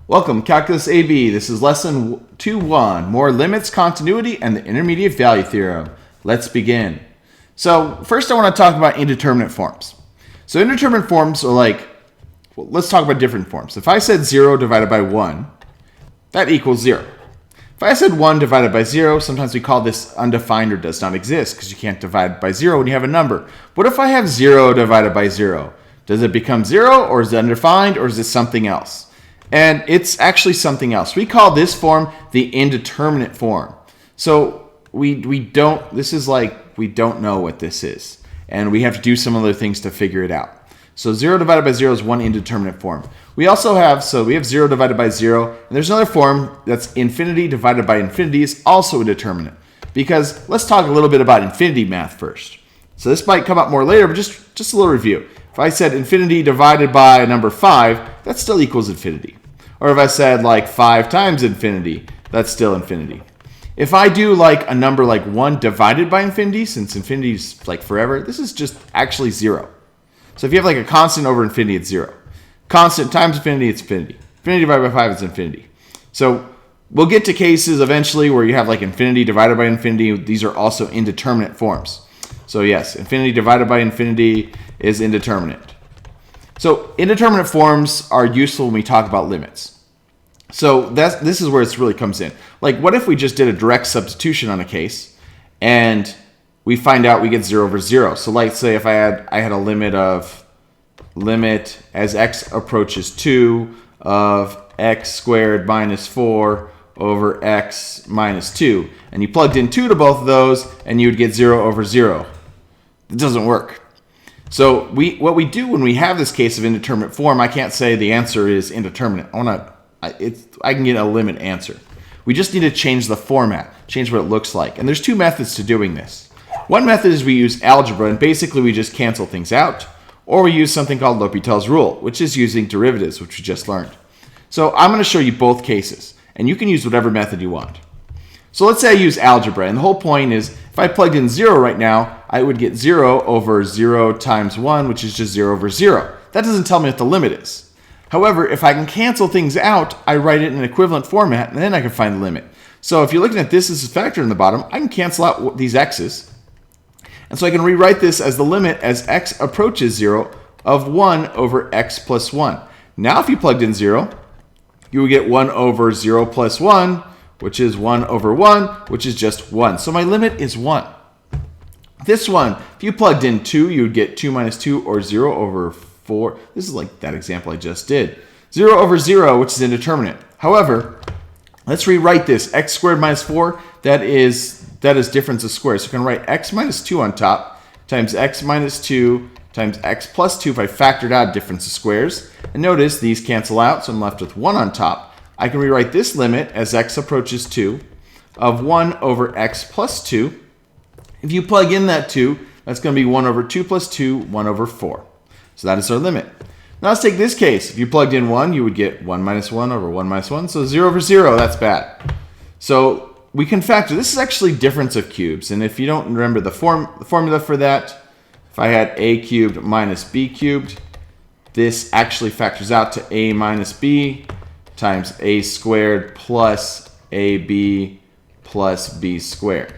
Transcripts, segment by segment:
Welcome, Calculus AB. This is lesson 2.1, more limits, continuity, and the intermediate value theorem. Let's begin. So first I want to talk about indeterminate forms. So indeterminate forms are like, well, let's talk about different forms. If I said 0 divided by 1, that equals 0. If I said 1 divided by 0, sometimes we call this undefined or does not exist because you can't divide by 0 when you have a number. What if I have 0 divided by 0? Does it become 0, or is it undefined, or is it something else? And it's actually something else. We call this form the indeterminate form. So we don't know what this is. And we have to do some other things to figure it out. So 0 divided by 0 is one indeterminate form. We also have, we have 0 divided by 0. And there's another form that's infinity divided by infinity is also indeterminate. Because let's talk a little bit about infinity math first. So this might come up more later, but just a little review. If I said infinity divided by a number 5, that still equals infinity. Or if I said like 5 times infinity, that's still infinity. If I do like a number like 1 divided by infinity, since infinity is like forever, this is just actually 0. So if you have like a constant over infinity, it's 0. Constant times infinity, it's infinity. Infinity divided by 5 is infinity. So we'll get to cases eventually where you have like infinity divided by infinity. These are also indeterminate forms. So yes, infinity divided by infinity is indeterminate. So indeterminate forms are useful when we talk about limits. So this is where it really comes in. Like, what if we just did a direct substitution on a case and we find out we get 0 over 0? So like, say if I had a limit as x approaches 2 of x squared minus 4 over x minus 2. And you plugged in 2 to both of those and you would get 0 over 0. It doesn't work. So what we do when we have this case of indeterminate form, I can't say the answer is indeterminate. I can get a limit answer. We just need to change the format, change what it looks like. And there's two methods to doing this. One method is we use algebra, and basically we just cancel things out. Or we use something called L'Hopital's rule, which is using derivatives, which we just learned. So I'm going to show you both cases, and you can use whatever method you want. So let's say I use algebra, and the whole point is if I plugged in 0 right now, I would get 0 over 0 times 1, which is just 0 over 0. That doesn't tell me what the limit is. However, if I can cancel things out, I write it in an equivalent format, and then I can find the limit. So if you're looking at this as a factor in the bottom, I can cancel out these x's. And so I can rewrite this as the limit as x approaches 0 of 1 over x plus 1. Now if you plugged in 0, you would get 1 over 0 plus 1, which is 1 over 1, which is just 1. So my limit is 1. This one, if you plugged in 2, you would get 2 minus 2, or 0 over 4. This is like that example I just did. 0 over 0, which is indeterminate. However, let's rewrite this. X squared minus 4, that is difference of squares. So I can write x minus 2 on top times x minus 2 times x plus 2 if I factored out difference of squares. And notice these cancel out, so I'm left with 1 on top. I can rewrite this limit as x approaches 2 of 1 over x plus 2. If you plug in that 2, that's going to be 1 over 2 plus 2, 1 over 4. So that is our limit. Now let's take this case. If you plugged in 1, you would get 1 minus 1 over 1 minus 1. So 0 over 0, that's bad. So we can factor. This is actually difference of cubes. And if you don't remember the formula for that, if I had a cubed minus b cubed, this actually factors out to a minus b times a squared plus ab plus b squared.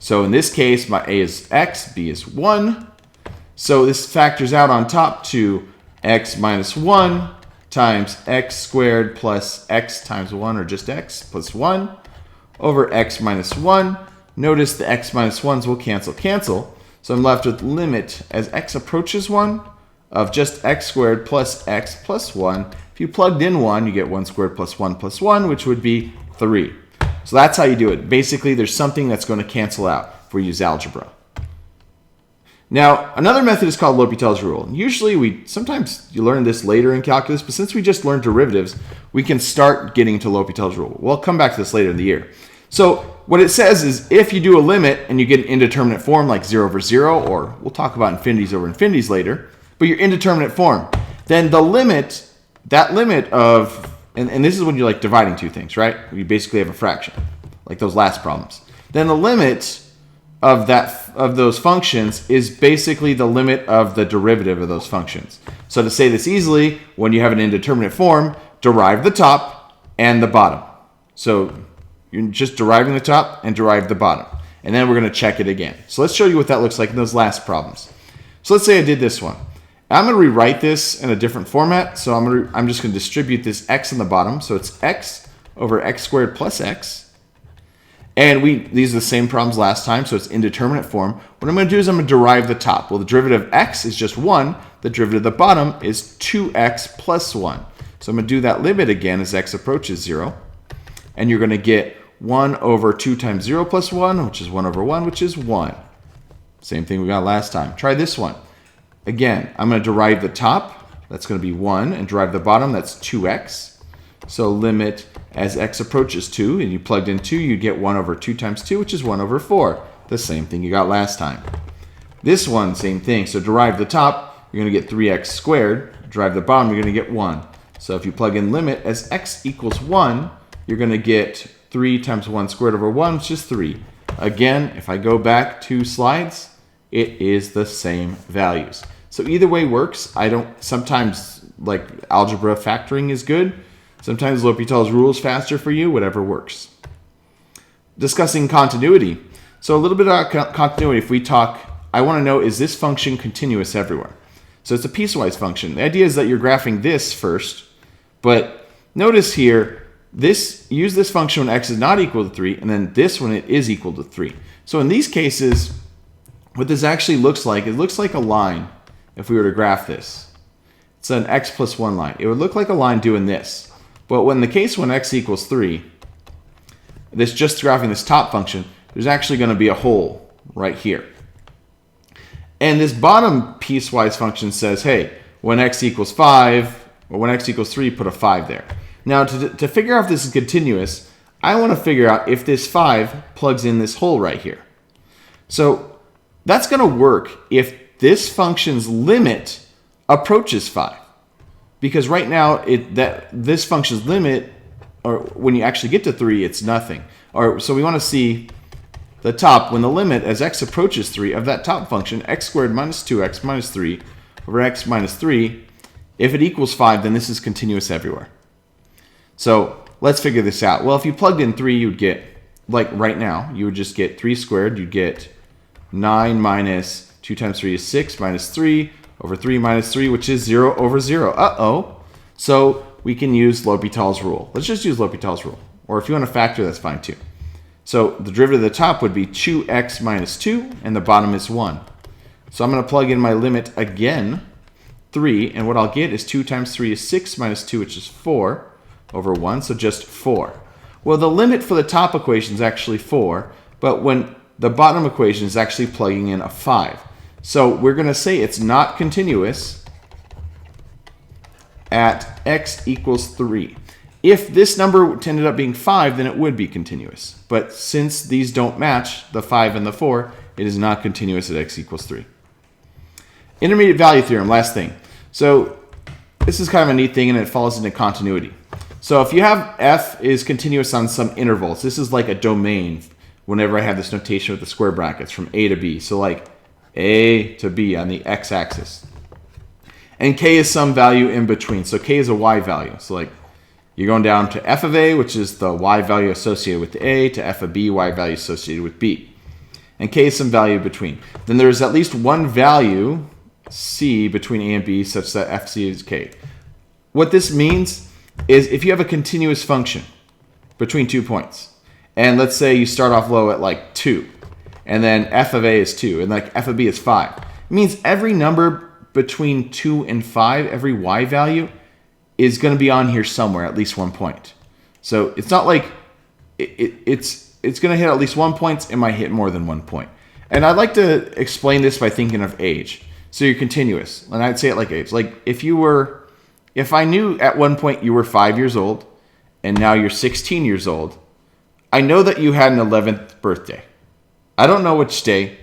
So in this case, my a is x, b is 1. So this factors out on top to x minus 1 times x squared plus x times 1, or just x, plus 1 over x minus 1. Notice the x minus 1s will cancel. So I'm left with limit as x approaches 1 of just x squared plus x plus 1. If you plugged in 1, you get 1 squared plus 1, which would be 3. So that's how you do it. Basically, there's something that's going to cancel out if we use algebra. Now, another method is called L'Hopital's rule. Usually, sometimes you learn this later in calculus, but since we just learned derivatives, we can start getting to L'Hopital's rule. We'll come back to this later in the year. So what it says is if you do a limit and you get an indeterminate form like 0 over 0, or we'll talk about infinities over infinities later, but your indeterminate form, then the limit, that limit of, and this is when you're like dividing two things, right? You basically have a fraction, like those last problems. Then the limit of those functions is basically the limit of the derivative of those functions. So to say this easily, when you have an indeterminate form, derive the top and the bottom. So you're just deriving the top and derive the bottom. And then we're going to check it again. So let's show you what that looks like in those last problems. So let's say I did this one. I'm going to rewrite this in a different format. So I'm just going to distribute this x on the bottom. So it's x over x squared plus x. And these are the same problems last time, so it's indeterminate form. What I'm going to do is I'm going to derive the top. Well, the derivative of x is just 1. The derivative of the bottom is 2x plus 1. So I'm going to do that limit again as x approaches 0. And you're going to get 1 over 2 times 0 plus 1, which is 1 over 1, which is 1. Same thing we got last time. Try this one. Again, I'm going to derive the top. That's going to be 1. And derive the bottom. That's 2x. So limit as x approaches 2, and you plugged in 2, you get 1 over 2 times 2, which is 1 over 4. The same thing you got last time. This one, same thing. So derive the top, you're going to get 3x squared. Derive the bottom, you're going to get 1. So if you plug in limit as x equals 1, you're going to get 3 times 1 squared over 1, which is 3. Again, if I go back 2 slides, it is the same values. So either way works. Sometimes like algebra factoring is good. Sometimes L'Hopital's rule is faster for you, whatever works. Discussing continuity. So a little bit about continuity. If we talk, I want to know, is this function continuous everywhere? So it's a piecewise function. The idea is that you're graphing this first, but notice here, use this function when x is not equal to 3, and then this when it is equal to 3. So in these cases, what this actually looks like, it looks like a line if we were to graph this. It's an x plus 1 line. It would look like a line doing this. But when the case when x equals 3, this just graphing this top function, there's actually going to be a hole right here. And this bottom piecewise function says, hey, when x equals 5, or when x equals 3, put a 5 there. Now, to figure out if this is continuous, I want to figure out if this 5 plugs in this hole right here. So that's going to work if this function's limit approaches 5. Because right now, this function's limit, or when you actually get to 3, it's nothing. So we want to see the top, when the limit as x approaches 3 of that top function, x squared minus 2x minus 3 over x minus 3, if it equals 5, then this is continuous everywhere. So let's figure this out. Well, if you plugged in 3, you'd get, like right now, you would just get 3 squared. You'd get 9 minus 2 times 3 is 6 minus 3 over 3 minus 3, which is 0 over 0. Uh-oh. So we can use L'Hopital's rule. Let's just use L'Hopital's rule. Or if you want to factor, that's fine too. So the derivative of the top would be 2x minus 2, and the bottom is 1. So I'm going to plug in my limit again, 3, and what I'll get is 2 times 3 is 6 minus 2, which is 4 over 1, so just 4. Well, the limit for the top equation is actually 4, but when the bottom equation is actually plugging in a 5. So we're going to say it's not continuous at x equals 3. If this number ended up being 5, then it would be continuous. But since these don't match, the 5 and the 4, it is not continuous at x equals 3. Intermediate value theorem, last thing. So this is kind of a neat thing, and it falls into continuity. So if you have f is continuous on some intervals, this is like a domain whenever I have this notation with the square brackets from a to b. So like a to b on the x-axis. And k is some value in between. So k is a y value. So like you're going down to f of a, which is the y value associated with a, to f of b, y value associated with b. And k is some value in between. Then there's at least one value, c, between a and b, such that fc is k. What this means is if you have a continuous function between 2 points, and let's say you start off low at like 2, and then f of a is 2, and like f of b is 5. It means every number between 2 and 5, every y value, is going to be on here somewhere, at least 1 point. So it's not like it's going to hit at least 1 point. It might hit more than 1 point. And I'd like to explain this by thinking of age. So you're continuous, and I'd say it like age. Like if I knew at one point you were 5 years old, and now you're 16 years old, I know that you had an 11th birthday. I don't know which day,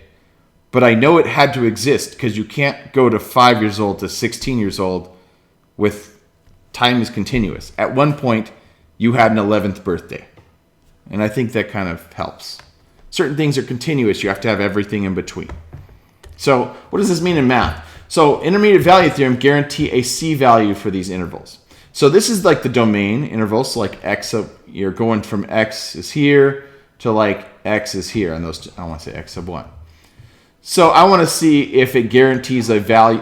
but I know it had to exist because you can't go to 5 years old to 16 years old with time is continuous. At one point, you had an 11th birthday. And I think that kind of helps. Certain things are continuous. You have to have everything in between. So what does this mean in math? So intermediate value theorem guarantee a c value for these intervals. So this is like the domain interval. So like x, you're going from x is here to like x is here. And those, I want to say x sub 1. So I want to see if it guarantees a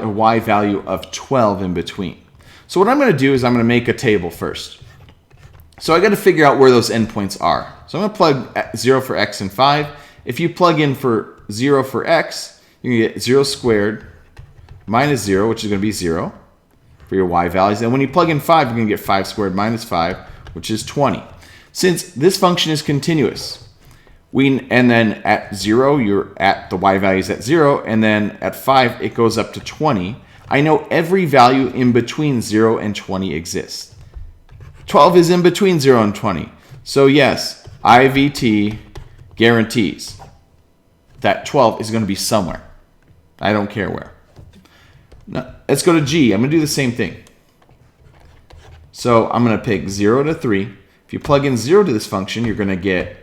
y value of 12 in between. So what I'm going to do is I'm going to make a table first. So I got to figure out where those endpoints are. So I'm going to plug 0 for x and 5. If you plug in for 0 for x, you're going to get 0 squared minus 0, which is going to be 0 for your y values. And when you plug in 5, you're going to get 5 squared minus 5, which is 20. Since this function is continuous, and then at 0, you're at the y values at 0, and then at 5, it goes up to 20. I know every value in between 0 and 20 exists. 12 is in between 0 and 20. So yes, IVT guarantees that 12 is going to be somewhere. I don't care where. Now, let's go to G. I'm going to do the same thing. So I'm going to pick 0 to 3. If you plug in 0 to this function, you're going to get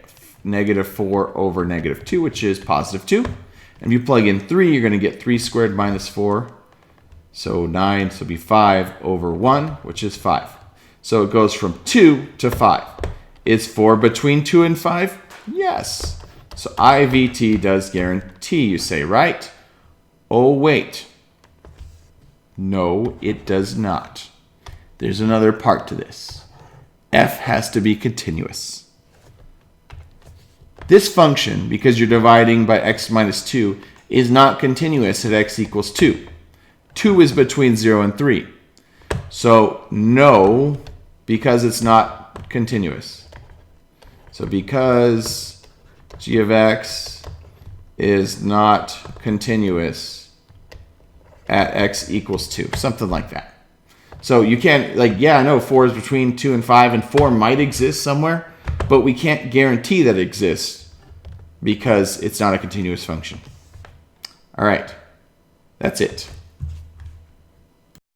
negative 4 over negative 2, which is positive 2. And if you plug in 3, you're going to get 3 squared minus 4. So 9, so it'll be 5 over 1, which is 5. So it goes from 2 to 5. Is 4 between 2 and 5? Yes. So IVT does guarantee, you say, right? Oh, wait. No, it does not. There's another part to this. F has to be continuous. This function, because you're dividing by x minus 2, is not continuous at x equals 2. 2 is between 0 and 3. So no, because it's not continuous. So because g of x is not continuous at x equals 2, something like that. So you can't, like, yeah, I know 4 is between 2 and 5, and 4 might exist somewhere, but we can't guarantee that it exists because it's not a continuous function. All right, that's it.